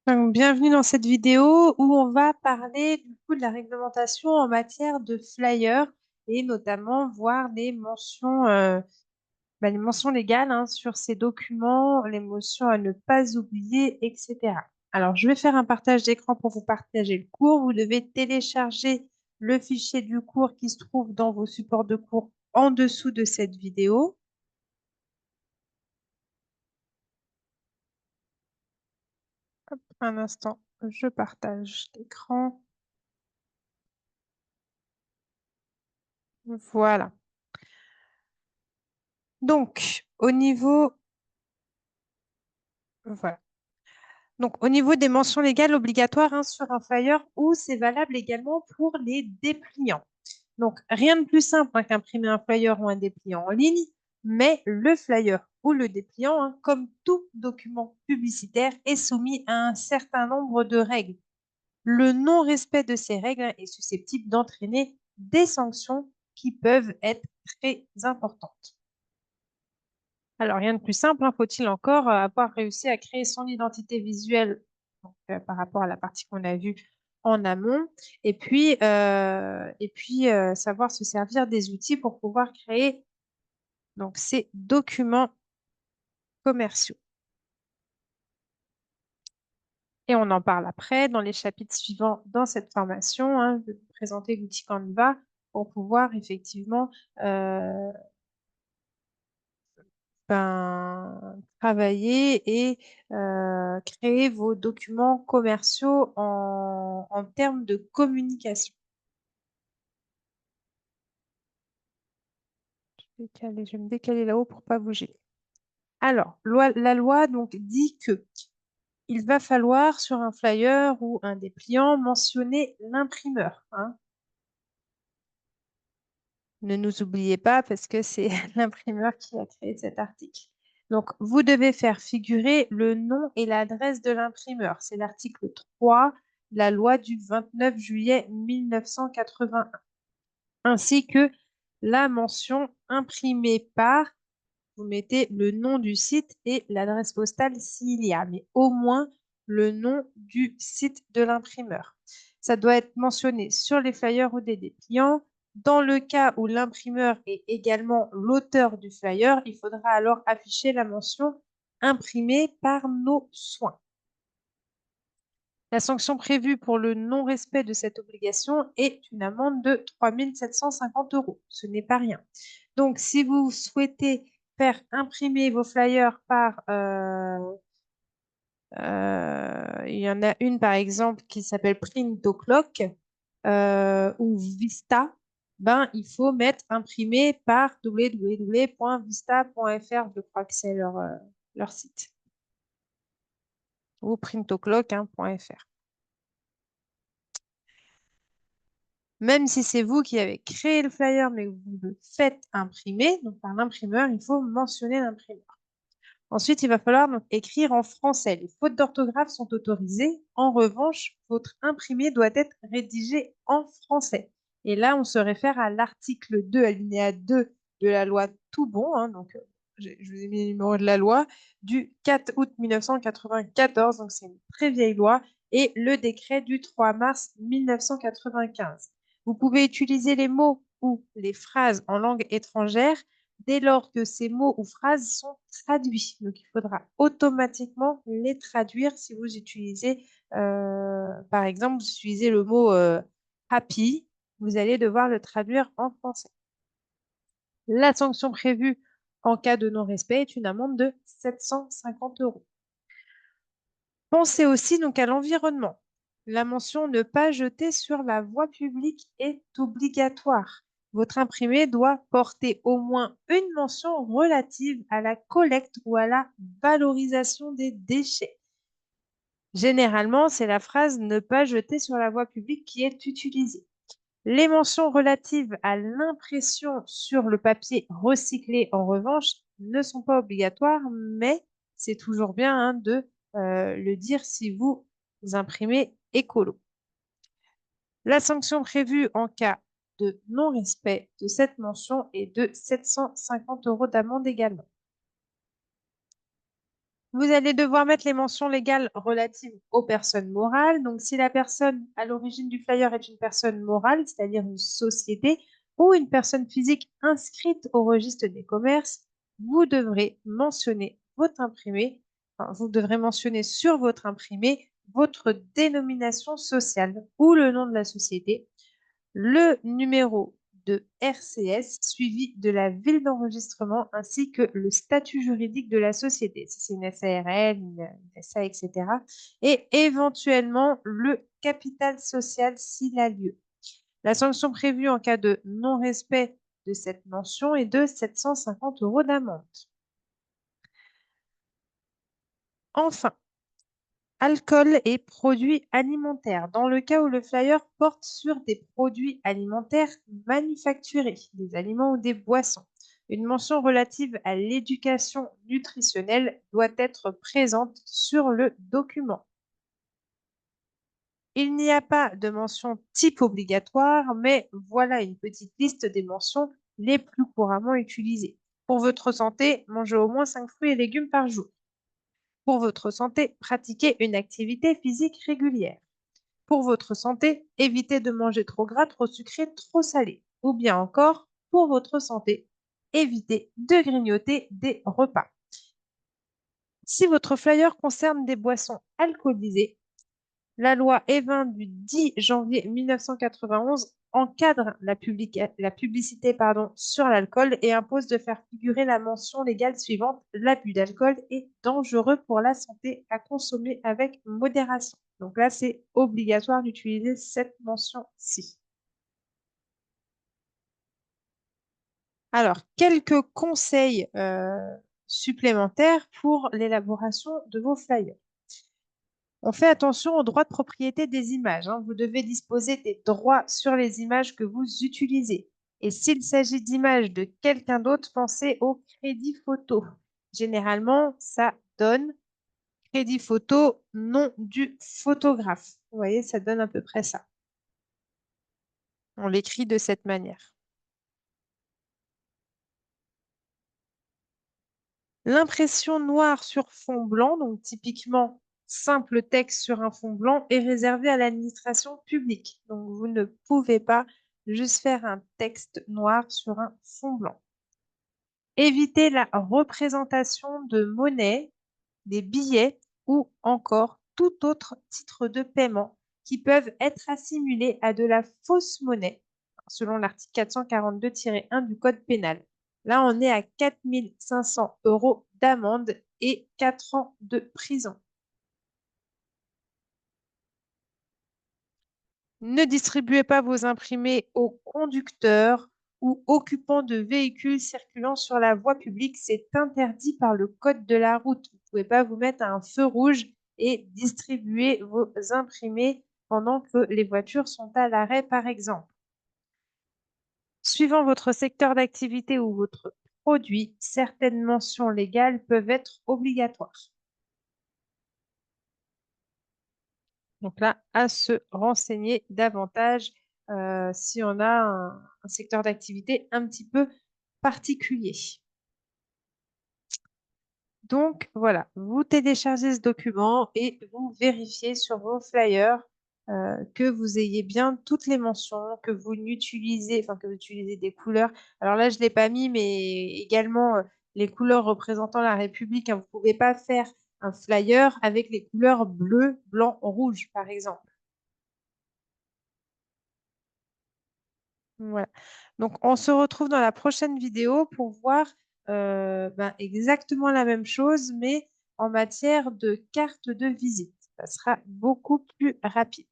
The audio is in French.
Donc, bienvenue dans cette vidéo où on va parler du coup de la réglementation en matière de flyers et notamment voir les mentions légales sur ces documents, les mentions à ne pas oublier, etc. Alors, je vais faire un partage d'écran pour vous partager le cours. Vous devez télécharger le fichier du cours qui se trouve dans vos supports de cours en dessous de cette vidéo. Hop, un instant, je partage l'écran. Voilà. Donc, voilà. Donc, au niveau des mentions légales obligatoires sur un flyer ou c'est valable également pour les dépliants. Donc, rien de plus simple qu'imprimer un flyer ou un dépliant en ligne, mais le flyer ou le dépliant, comme tout document publicitaire, est soumis à un certain nombre de règles. Le non-respect de ces règles est susceptible d'entraîner des sanctions qui peuvent être très importantes. Alors, rien de plus simple, faut-il encore avoir réussi à créer son identité visuelle donc, par rapport à la partie qu'on a vue en amont, et puis savoir se servir des outils pour pouvoir créer donc, ces documents commerciaux. Et on en parle après dans les chapitres suivants dans cette formation. Je vais vous présenter l'outil Canva pour pouvoir effectivement travailler et créer vos documents commerciaux en termes de communication. Je vais me décaler là-haut pour pas bouger. Alors, la loi donc dit que il va falloir sur un flyer ou un dépliant mentionner l'imprimeur. Ne nous oubliez pas parce que c'est l'imprimeur qui a créé cet article. Donc, vous devez faire figurer le nom et l'adresse de l'imprimeur. C'est l'article 3 de la loi du 29 juillet 1981, ainsi que la mention imprimée par, vous mettez le nom du site et l'adresse postale s'il y a, mais au moins le nom du site de l'imprimeur. Ça doit être mentionné sur les flyers ou des dépliants. Dans le cas où l'imprimeur est également l'auteur du flyer, il faudra alors afficher la mention imprimée par nos soins. La sanction prévue pour le non-respect de cette obligation est une amende de 3 750 €. Ce n'est pas rien. Donc, si vous souhaitez faire imprimer vos flyers par... il y en a une, par exemple, qui s'appelle Print O'Clock ou Vista. Il faut mettre imprimé par www.vista.fr, je crois que c'est leur site, ou printoclock.fr. Même si c'est vous qui avez créé le flyer, mais que vous le faites imprimer, donc par l'imprimeur, il faut mentionner l'imprimeur. Ensuite, il va falloir donc écrire en français. Les fautes d'orthographe sont autorisées. En revanche, votre imprimé doit être rédigé en français. Et là, on se réfère à l'article 2, alinéa 2 de la loi Toubon. Je vous ai mis le numéro de la loi du 4 août 1994. Donc, c'est une très vieille loi. Et le décret du 3 mars 1995. Vous pouvez utiliser les mots ou les phrases en langue étrangère dès lors que ces mots ou phrases sont traduits. Donc, il faudra automatiquement les traduire si vous utilisez, par exemple, vous utilisez le mot happy, vous allez devoir le traduire en français. La sanction prévue en cas de non-respect est une amende de 750 €. Pensez aussi donc à l'environnement. La mention ne pas jeter sur la voie publique est obligatoire. Votre imprimé doit porter au moins une mention relative à la collecte ou à la valorisation des déchets. Généralement, c'est la phrase ne pas jeter sur la voie publique qui est utilisée. Les mentions relatives à l'impression sur le papier recyclé, en revanche, ne sont pas obligatoires, mais c'est toujours bien de le dire si vous imprimez écolo. La sanction prévue en cas de non-respect de cette mention est de 750 € d'amende également. Vous allez devoir mettre les mentions légales relatives aux personnes morales. Donc, si la personne à l'origine du flyer est une personne morale, c'est-à-dire une société, ou une personne physique inscrite au registre des commerces, vous devrez mentionner votre imprimé, enfin, vous devrez mentionner sur votre imprimé votre dénomination sociale ou le nom de la société, le numéro de RCS suivi de la ville d'enregistrement ainsi que le statut juridique de la société, si c'est une SARL, une SA, etc. Et éventuellement le capital social s'il a lieu. La sanction prévue en cas de non-respect de cette mention est de 750 € d'amende. Enfin, alcool et produits alimentaires. Dans le cas où le flyer porte sur des produits alimentaires manufacturés, des aliments ou des boissons, une mention relative à l'éducation nutritionnelle doit être présente sur le document. Il n'y a pas de mention type obligatoire, mais voilà une petite liste des mentions les plus couramment utilisées. Pour votre santé, mangez au moins 5 fruits et légumes par jour. Pour votre santé, pratiquez une activité physique régulière. Pour votre santé, évitez de manger trop gras, trop sucré, trop salé. Ou bien encore, pour votre santé, évitez de grignoter des repas. Si votre flyer concerne des boissons alcoolisées, la loi E20 du 10 janvier 1991 encadre la publicité sur l'alcool et impose de faire figurer la mention légale suivante: l'abus d'alcool est dangereux pour la santé, à consommer avec modération. Donc là, c'est obligatoire d'utiliser cette mention-ci. Alors, quelques conseils supplémentaires pour l'élaboration de vos flyers. On fait attention aux droits de propriété des images, hein. Vous devez disposer des droits sur les images que vous utilisez. Et s'il s'agit d'images de quelqu'un d'autre, pensez au crédit photo. Généralement, ça donne crédit photo, nom du photographe. Vous voyez, ça donne à peu près ça. On l'écrit de cette manière. L'impression noire sur fond blanc, donc typiquement simple texte sur un fond blanc, est réservée à l'administration publique. Donc vous ne pouvez pas juste faire un texte noir sur un fond blanc. Évitez la représentation de monnaie, des billets ou encore tout autre titre de paiement qui peuvent être assimilés à de la fausse monnaie, selon l'article 442-1 du Code pénal. Là, on est à 4 500 € d'amende et 4 ans de prison. Ne distribuez pas vos imprimés aux conducteurs ou occupants de véhicules circulant sur la voie publique. C'est interdit par le code de la route. Vous ne pouvez pas vous mettre à un feu rouge et distribuer vos imprimés pendant que les voitures sont à l'arrêt, par exemple. Suivant votre secteur d'activité ou votre produit, certaines mentions légales peuvent être obligatoires. Donc là, à se renseigner davantage si on a un secteur d'activité un petit peu particulier. Donc voilà, vous téléchargez ce document et vous vérifiez sur vos flyers que vous ayez bien toutes les mentions, que vous utilisez, enfin que vous utilisez des couleurs. Alors là, je ne l'ai pas mis, mais également les couleurs représentant la République, hein. Vous ne pouvez pas faire un flyer avec les couleurs bleu, blanc, rouge, par exemple. Voilà. Donc, on se retrouve dans la prochaine vidéo pour voir exactement la même chose, mais en matière de carte de visite. Ça sera beaucoup plus rapide.